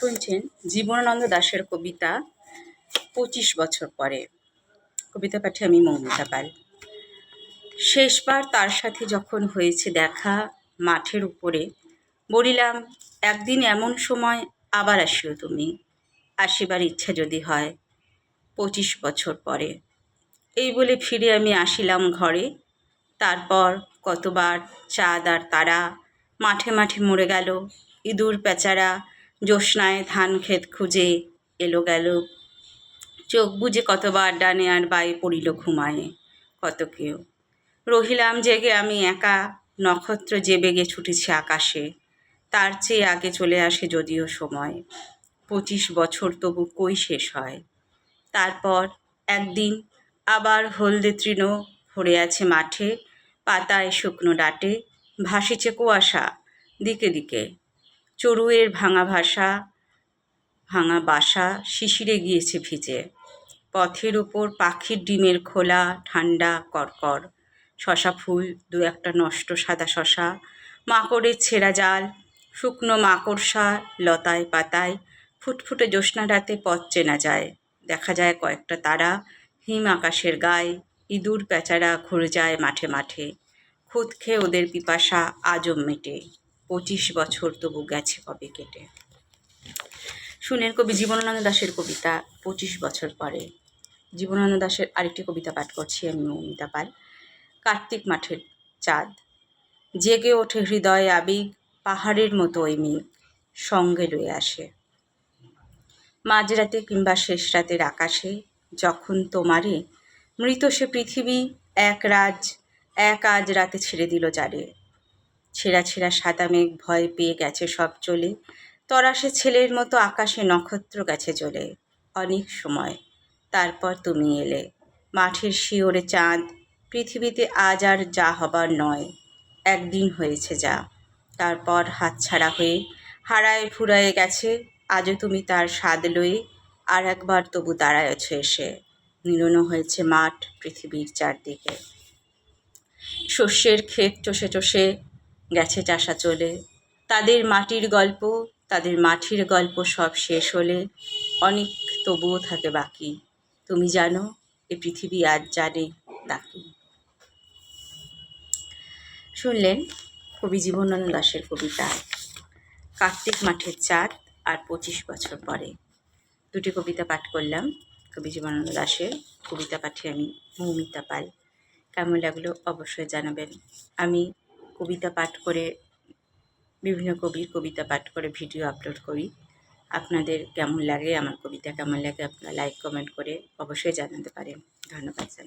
শুনছেন জীবনানন্দ দাশের কবিতা ২৫ বছর পরে। কবিতা পাঠে আমি মৌমিতা পাল। শেষবার তার সাথে যখন হয়েছে দেখা মাঠের উপরে, বলিলাম একদিন এমন সময় আবার আসিও তুমি, আসিবার ইচ্ছা যদি হয় ২৫ বছর পরে। এই বলে ফিরে আমি আসিলাম ঘরে। তারপর কতবার চাঁদ আর তারা মাঠে মাঠে মরে গেল, ইঁদুর পেঁচারা জ্যোৎস্নায় ধান ক্ষেত খুঁজে এলো গেল। চোখ বুজে কতবার ডানে আর বায়ে পড়িল ঘুমায়ে কত কেউ। রহিলাম জেগে আমি একা, নক্ষত্র যে বেগে ছুটেছে আকাশে, তার চেয়ে আগে চলে আসে যদিও সময়। ২৫ বছর তবু কই শেষ হয়। তারপর একদিন আবার হলদে তৃণ ভরে আছে মাঠে, পাতায় শুকনো ডাটে ভাসিছে কুয়াশা দিকে দিকে। চড়ুইয়ের ভাঙা বাসা শিশিরে গিয়েছে ভিজে। পথের ওপর পাখির ডিমের খোলা ঠান্ডা করকর। শশা ফুল দু একটা নষ্ট সাদা শশা, মাকড়ের ছেঁড়া জাল, শুকনো মাকড়সা লতায় পাতায়। ফুটফুটে জ্যোৎস্না রাতে পথ চেনা যায়, দেখা যায় কয়েকটা তারা হিম আকাশের গায়ে। ইঁদুর পেঁচারা ঘুরে যায় মাঠে মাঠে, খুদ খেয়ে ওদের পিপাসা আজও মেটে। ২৫ বছর তবু গেছে কবে কেটে। শুনেন কবি জীবনানন্দ দাশের কবিতা ২৫ বছর পরে। জীবনানন্দ দাশের আরেকটি কবিতা পাঠ করছি আমি মৌমিতা পাল। কার্তিক মাঠের চাঁদ। জেগে ওঠে হৃদয়ে আবেগ, পাহাড়ের মতো ওই মেঘ সঙ্গে লয়ে আসে। মাঝরাতে কিংবা শেষ রাতের আকাশে যখন তোমারে মৃত সে পৃথিবী এক আজ রাতে ছেড়ে দিল যারে। ছেঁড়া ছেঁড়া সাদা মেঘ ভয় পেয়ে গেছে সব চলে, তরাসে ছেলের মতো আকাশে নক্ষত্র গেছে চলে। অনেক সময় তারপর তুমি এলে, মাঠের শিওরে চাঁদ। পৃথিবীতে আজ আর যা হবার নয়, একদিন হয়েছে যা। তারপর হাতছাড়া হয়ে হারায় ফুরায়ে গেছে, আজও তুমি তার স্বাদ লয়ে আর একবার তবু দাঁড়ায়ছ এসে। নিরন্ন হয়েছে মাঠ পৃথিবীর চারদিকে। শস্যের ক্ষেত চষে চষে গেছে চাষা চলে, তাদের মাটির গল্প তাদের মাটির গল্প সব শেষ হলে অনেক তবুও থাকে বাকি। তুমি জানো এ পৃথিবী আজ জানে তাকে। শুনলেন কবি জীবনানন্দ দাশের কবিতা কার্তিক মাঠের চাঁদ আর ২৫ বছর পরে। দুটি কবিতা পাঠ করলাম কবি জীবনানন্দ দাশের। কবিতা পাঠে আমি মৌমিতা পাল। কেমন লাগলো অবশ্যই জানাবেন। আমি কবিতা পাঠ করে বিভিন্ন কবির কবিতা পাঠ করে ভিডিও আপলোড করি। আপনাদের কেমন লাগে, আমার কবিতা কেমন লাগে, আপনারা লাইক কমেন্ট করে অবশ্যই জানাতে পারেন। ধন্যবাদ।